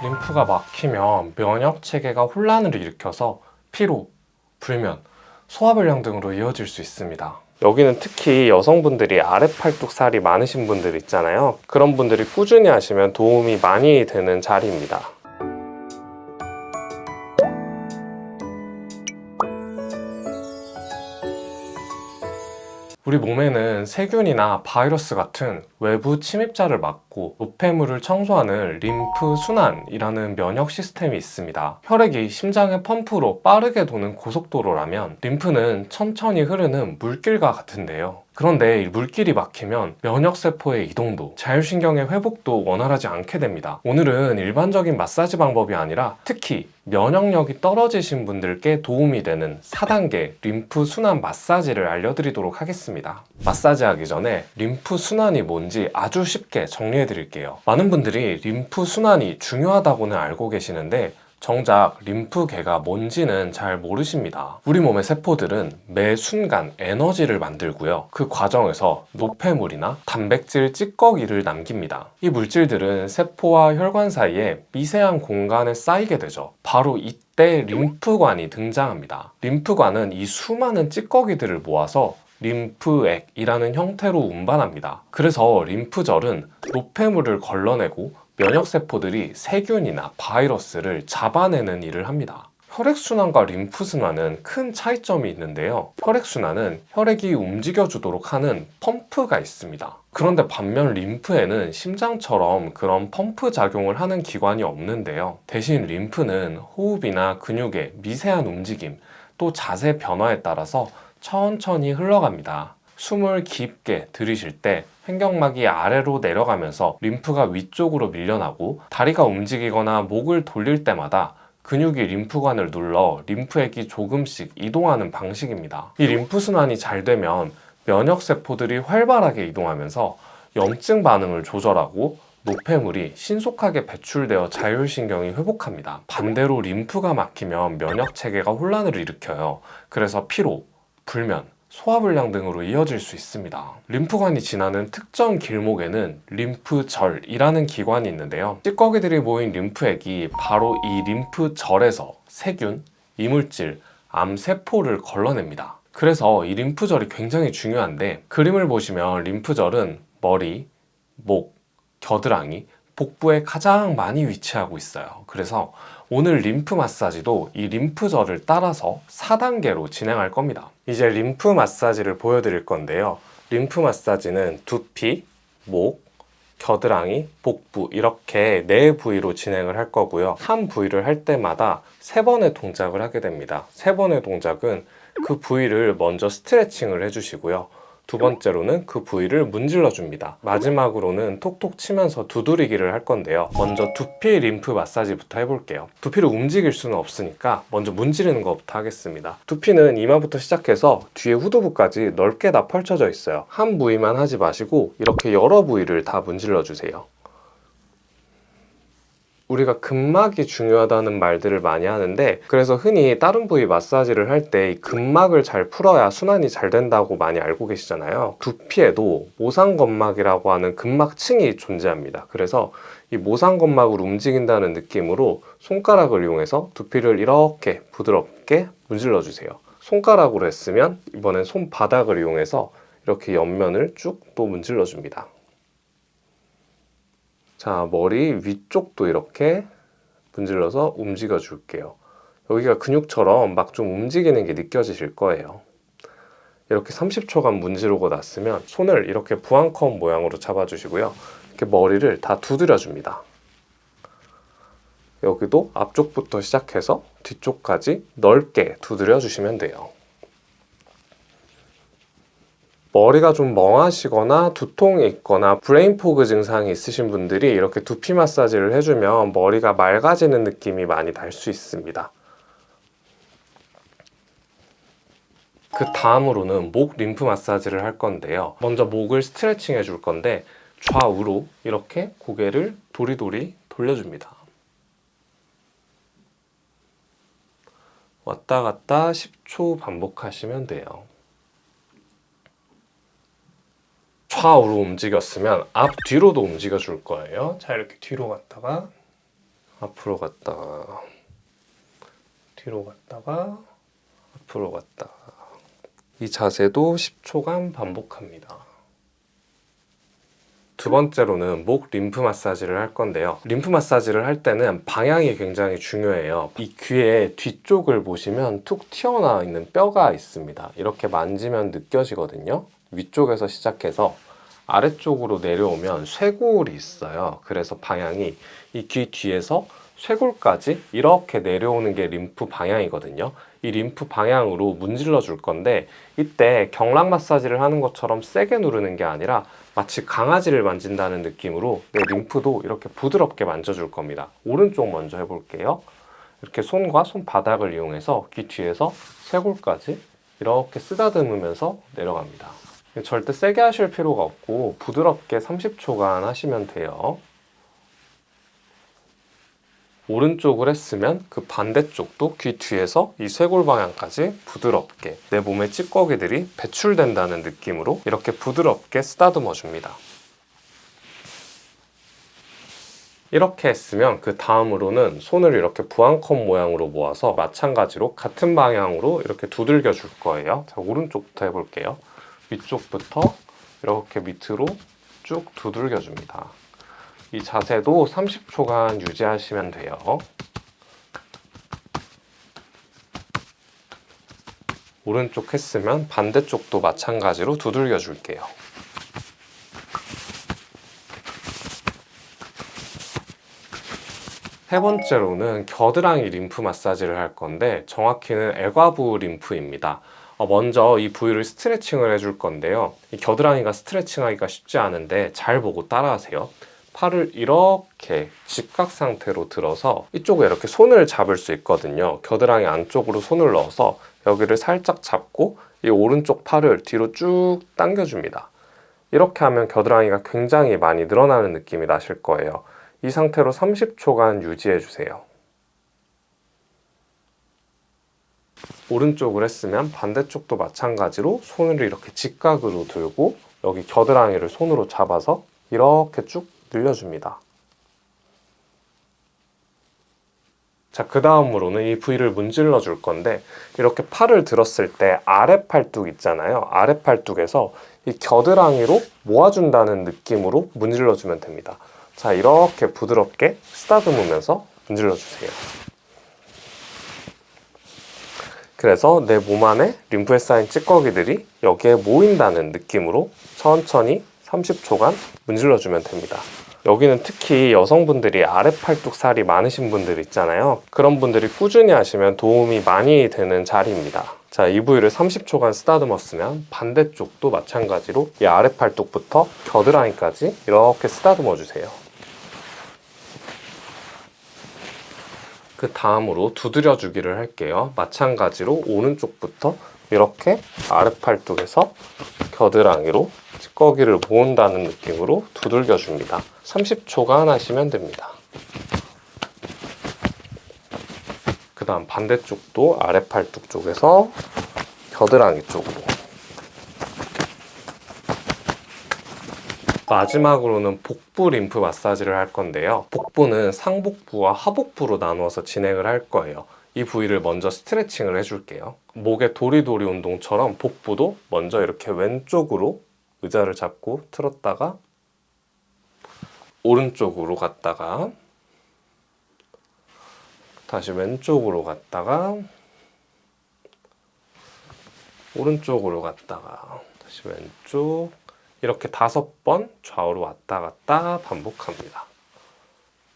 림프가 막히면 면역 체계가 혼란을 일으켜서 피로, 불면, 소화불량 등으로 이어질 수 있습니다. 여기는 특히 여성분들이 아랫팔뚝살이 많으신 분들 있잖아요. 그런 분들이 꾸준히 하시면 도움이 많이 되는 자리입니다. 우리 몸에는 세균이나 바이러스 같은 외부 침입자를 막고 노폐물을 청소하는 림프 순환이라는 면역 시스템이 있습니다. 혈액이 심장의 펌프로 빠르게 도는 고속도로라면 림프는 천천히 흐르는 물길과 같은데요. 그런데 이 물길이 막히면 면역세포의 이동도, 자율신경의 회복도 원활하지 않게 됩니다. 오늘은 일반적인 마사지 방법이 아니라 특히 면역력이 떨어지신 분들께 도움이 되는 4단계 림프 순환 마사지를 알려드리도록 하겠습니다. 마사지 하기 전에 림프 순환이 뭔지 아주 쉽게 정리해 드릴게요. 많은 분들이 림프 순환이 중요하다고는 알고 계시는데 정작 림프계가 뭔지는 잘 모르십니다. 우리 몸의 세포들은 매 순간 에너지를 만들고요. 그 과정에서 노폐물이나 단백질 찌꺼기를 남깁니다. 이 물질들은 세포와 혈관 사이에 미세한 공간에 쌓이게 되죠. 바로 이때 림프관이 등장합니다. 림프관은 이 수많은 찌꺼기들을 모아서 림프액이라는 형태로 운반합니다. 그래서 림프절은 노폐물을 걸러내고 면역세포들이 세균이나 바이러스를 잡아내는 일을 합니다. 혈액순환과 림프순환은 큰 차이점이 있는데요. 혈액순환은 혈액이 움직여주도록 하는 펌프가 있습니다. 그런데 반면 림프에는 심장처럼 그런 펌프 작용을 하는 기관이 없는데요. 대신 림프는 호흡이나 근육의 미세한 움직임, 또 자세 변화에 따라서 천천히 흘러갑니다. 숨을 깊게 들이쉴 때 횡격막이 아래로 내려가면서 림프가 위쪽으로 밀려나고 다리가 움직이거나 목을 돌릴 때마다 근육이 림프관을 눌러 림프액이 조금씩 이동하는 방식입니다. 이 림프순환이 잘 되면 면역세포들이 활발하게 이동하면서 염증 반응을 조절하고 노폐물이 신속하게 배출되어 자율신경이 회복합니다. 반대로 림프가 막히면 면역체계가 혼란을 일으켜요. 그래서 피로, 불면, 소화불량 등으로 이어질 수 있습니다. 림프관이 지나는 특정 길목에는 림프절이라는 기관이 있는데요. 찌꺼기들이 모인 림프액이 바로 이 림프절에서 세균, 이물질, 암세포를 걸러냅니다. 그래서 이 림프절이 굉장히 중요한데 그림을 보시면 림프절은 머리, 목, 겨드랑이, 복부에 가장 많이 위치하고 있어요. 그래서 오늘 림프 마사지도 이 림프절을 따라서 4단계로 진행할 겁니다. 이제 림프 마사지를 보여드릴 건데요. 림프 마사지는 두피, 목, 겨드랑이, 복부 이렇게 4부위로 진행을 할 거고요. 한 부위를 할 때마다 3번의 동작을 하게 됩니다. 3번의 동작은 그 부위를 먼저 스트레칭을 해주시고요. 두 번째로는 그 부위를 문질러 줍니다. 마지막으로는 톡톡 치면서 두드리기를 할 건데요. 먼저 두피 림프 마사지부터 해볼게요. 두피를 움직일 수는 없으니까 먼저 문지르는 것부터 하겠습니다. 두피는 이마부터 시작해서 뒤에 후두부까지 넓게 다 펼쳐져 있어요. 한 부위만 하지 마시고 이렇게 여러 부위를 다 문질러 주세요. 우리가 근막이 중요하다는 말들을 많이 하는데 그래서 흔히 다른 부위 마사지를 할 때 이 근막을 잘 풀어야 순환이 잘 된다고 많이 알고 계시잖아요. 두피에도 모상건막이라고 하는 근막층이 존재합니다. 그래서 이 모상건막을 움직인다는 느낌으로 손가락을 이용해서 두피를 이렇게 부드럽게 문질러 주세요. 손가락으로 했으면 이번엔 손바닥을 이용해서 이렇게 옆면을 쭉 또 문질러 줍니다. 자, 머리 위쪽도 이렇게 문질러서 움직여 줄게요. 여기가 근육처럼 막 좀 움직이는 게 느껴지실 거예요. 이렇게 30초간 문지르고 났으면 손을 이렇게 부항컴 모양으로 잡아주시고요. 이렇게 머리를 다 두드려 줍니다. 여기도 앞쪽부터 시작해서 뒤쪽까지 넓게 두드려 주시면 돼요. 머리가 좀 멍하시거나 두통이 있거나 브레인포그 증상이 있으신 분들이 이렇게 두피 마사지를 해주면 머리가 맑아지는 느낌이 많이 날 수 있습니다. 그 다음으로는 목 림프 마사지를 할 건데요. 먼저 목을 스트레칭 해줄 건데 좌우로 이렇게 고개를 도리도리 돌려줍니다. 왔다 갔다 10초 반복하시면 돼요. 좌우로 움직였으면 앞뒤로도 움직여 줄 거예요. 자, 이렇게 뒤로 갔다가 앞으로 갔다가 뒤로 갔다가 앞으로 갔다가. 이 자세도 10초간 반복합니다. 두 번째로는 목 림프 마사지를 할 건데요. 림프 마사지를 할 때는 방향이 굉장히 중요해요. 이 귀의 뒤쪽을 보시면 툭 튀어나와 있는 뼈가 있습니다. 이렇게 만지면 느껴지거든요. 위쪽에서 시작해서 아래쪽으로 내려오면 쇄골이 있어요. 그래서 방향이 이 귀 뒤에서 쇄골까지 이렇게 내려오는 게 림프 방향이거든요. 이 림프 방향으로 문질러 줄 건데, 이때 경락 마사지를 하는 것처럼 세게 누르는 게 아니라 마치 강아지를 만진다는 느낌으로 내 림프도 이렇게 부드럽게 만져줄 겁니다. 오른쪽 먼저 해볼게요. 이렇게 손과 손바닥을 이용해서 귀 뒤에서 쇄골까지 이렇게 쓰다듬으면서 내려갑니다. 절대 세게 하실 필요가 없고 부드럽게 30초간 하시면 돼요. 오른쪽을 했으면 그 반대쪽도 귀 뒤에서 이 쇄골 방향까지 부드럽게 내 몸의 찌꺼기들이 배출된다는 느낌으로 이렇게 부드럽게 쓰다듬어 줍니다. 이렇게 했으면 그 다음으로는 손을 이렇게 부항컷 모양으로 모아서 마찬가지로 같은 방향으로 이렇게 두들겨 줄 거예요. 자, 오른쪽부터 해볼게요. 위쪽부터 이렇게 밑으로 쭉 두들겨 줍니다. 이 자세도 30초간 유지하시면 돼요. 오른쪽 했으면 반대쪽도 마찬가지로 두들겨 줄게요. 세 번째로는 겨드랑이 림프 마사지를 할 건데, 정확히는 애과부 림프입니다. 먼저 이 부위를 스트레칭을 해줄 건데요. 이 겨드랑이가 스트레칭하기가 쉽지 않은데 잘 보고 따라하세요. 팔을 이렇게 직각 상태로 들어서 이쪽에 이렇게 손을 잡을 수 있거든요. 겨드랑이 안쪽으로 손을 넣어서 여기를 살짝 잡고 이 오른쪽 팔을 뒤로 쭉 당겨줍니다. 이렇게 하면 겨드랑이가 굉장히 많이 늘어나는 느낌이 나실 거예요. 이 상태로 30초간 유지해주세요. 오른쪽을 했으면 반대쪽도 마찬가지로 손을 이렇게 직각으로 들고 여기 겨드랑이를 손으로 잡아서 이렇게 쭉 늘려줍니다. 자, 그 다음으로는 이 부위를 문질러 줄 건데, 이렇게 팔을 들었을 때 아래 팔뚝 있잖아요. 아래 팔뚝에서 이 겨드랑이로 모아준다는 느낌으로 문질러 주면 됩니다. 자, 이렇게 부드럽게 쓰다듬으면서 문질러 주세요. 그래서 내 몸 안에 림프에 쌓인 찌꺼기들이 여기에 모인다는 느낌으로 천천히 30초간 문질러주면 됩니다. 여기는 특히 여성분들이 아랫팔뚝 살이 많으신 분들 있잖아요. 그런 분들이 꾸준히 하시면 도움이 많이 되는 자리입니다. 자, 이 부위를 30초간 쓰다듬었으면 반대쪽도 마찬가지로 이 아랫팔뚝부터 겨드랑이까지 이렇게 쓰다듬어 주세요. 그 다음으로 두드려 주기를 할게요. 마찬가지로 오른쪽부터 이렇게 아랫팔뚝에서 겨드랑이로 찌꺼기를 모은다는 느낌으로 두들겨 줍니다. 30초간 하시면 됩니다. 그 다음 반대쪽도 아랫팔뚝 쪽에서 겨드랑이 쪽으로. 마지막으로는 복부 림프 마사지를 할 건데요. 복부는 상복부와 하복부로 나누어서 진행을 할 거예요. 이 부위를 먼저 스트레칭을 해줄게요. 목의 도리도리 운동처럼 복부도 먼저 이렇게 왼쪽으로 의자를 잡고 틀었다가 오른쪽으로 갔다가 다시 왼쪽으로 갔다가 오른쪽으로 갔다가 다시 왼쪽, 이렇게 5번 좌우로 왔다 갔다 반복합니다.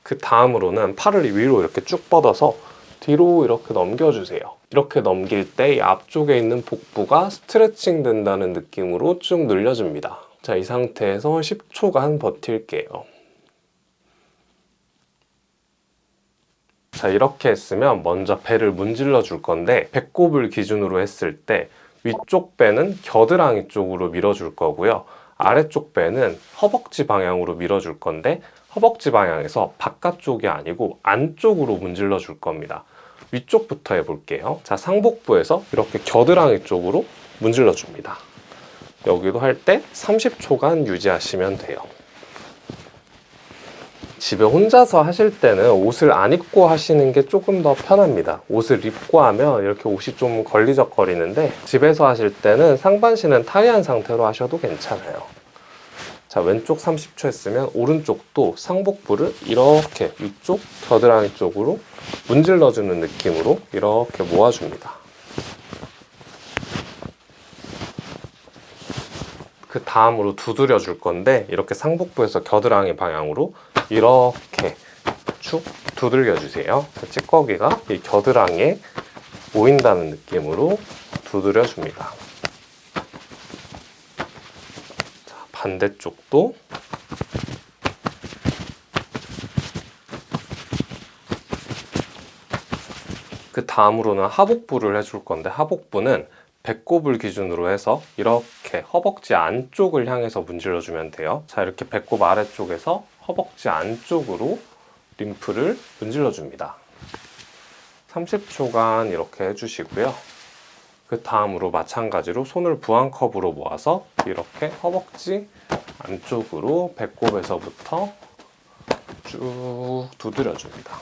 그 다음으로는 팔을 위로 이렇게 쭉 뻗어서 뒤로 이렇게 넘겨주세요. 이렇게 넘길 때 이 앞쪽에 있는 복부가 스트레칭 된다는 느낌으로 쭉 늘려줍니다. 자, 이 상태에서 10초간 버틸게요. 자, 이렇게 했으면 먼저 배를 문질러 줄 건데, 배꼽을 기준으로 했을 때 위쪽 배는 겨드랑이 쪽으로 밀어줄 거고요. 아래쪽 배는 허벅지 방향으로 밀어줄 건데, 허벅지 방향에서 바깥쪽이 아니고 안쪽으로 문질러 줄 겁니다. 위쪽부터 해볼게요. 자, 상복부에서 이렇게 겨드랑이 쪽으로 문질러 줍니다. 여기도 할 때 30초간 유지하시면 돼요. 집에 혼자서 하실 때는 옷을 안 입고 하시는 게 조금 더 편합니다. 옷을 입고 하면 이렇게 옷이 좀 걸리적거리는데 집에서 하실 때는 상반신은 타이한 상태로 하셔도 괜찮아요. 자, 왼쪽 30초 했으면 오른쪽도 상복부를 이렇게 위쪽 겨드랑이 쪽으로 문질러주는 느낌으로 이렇게 모아줍니다. 그 다음으로 두드려 줄 건데 이렇게 상복부에서 겨드랑이 방향으로 이렇게 쭉 두들겨 주세요. 찌꺼기가 이 겨드랑이에 모인다는 느낌으로 두드려 줍니다. 자, 반대쪽도 그 다음으로는 하복부를 해줄 건데 하복부는 배꼽을 기준으로 해서 이렇게 허벅지 안쪽을 향해서 문질러 주면 돼요. 자, 이렇게 배꼽 아래쪽에서 허벅지 안쪽으로 림프를 문질러 줍니다. 30초간 이렇게 해주시고요. 그 다음으로 마찬가지로 손을 부항컵으로 모아서 이렇게 허벅지 안쪽으로 배꼽에서부터 쭉 두드려 줍니다.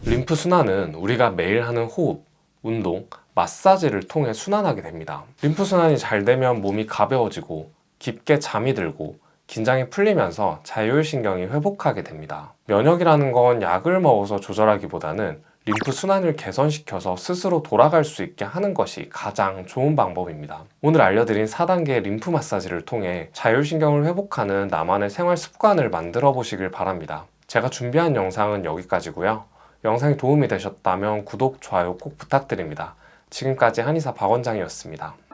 림프 순환은 우리가 매일 하는 호흡, 운동, 마사지를 통해 순환하게 됩니다. 림프 순환이 잘 되면 몸이 가벼워지고 깊게 잠이 들고 긴장이 풀리면서 자율신경이 회복하게 됩니다. 면역이라는 건 약을 먹어서 조절하기보다는 림프 순환을 개선시켜서 스스로 돌아갈 수 있게 하는 것이 가장 좋은 방법입니다. 오늘 알려드린 4단계 림프 마사지를 통해 자율신경을 회복하는 나만의 생활 습관을 만들어 보시길 바랍니다. 제가 준비한 영상은 여기까지고요. 영상이 도움이 되셨다면 구독, 좋아요 꼭 부탁드립니다. 지금까지 한의사 박원장이었습니다.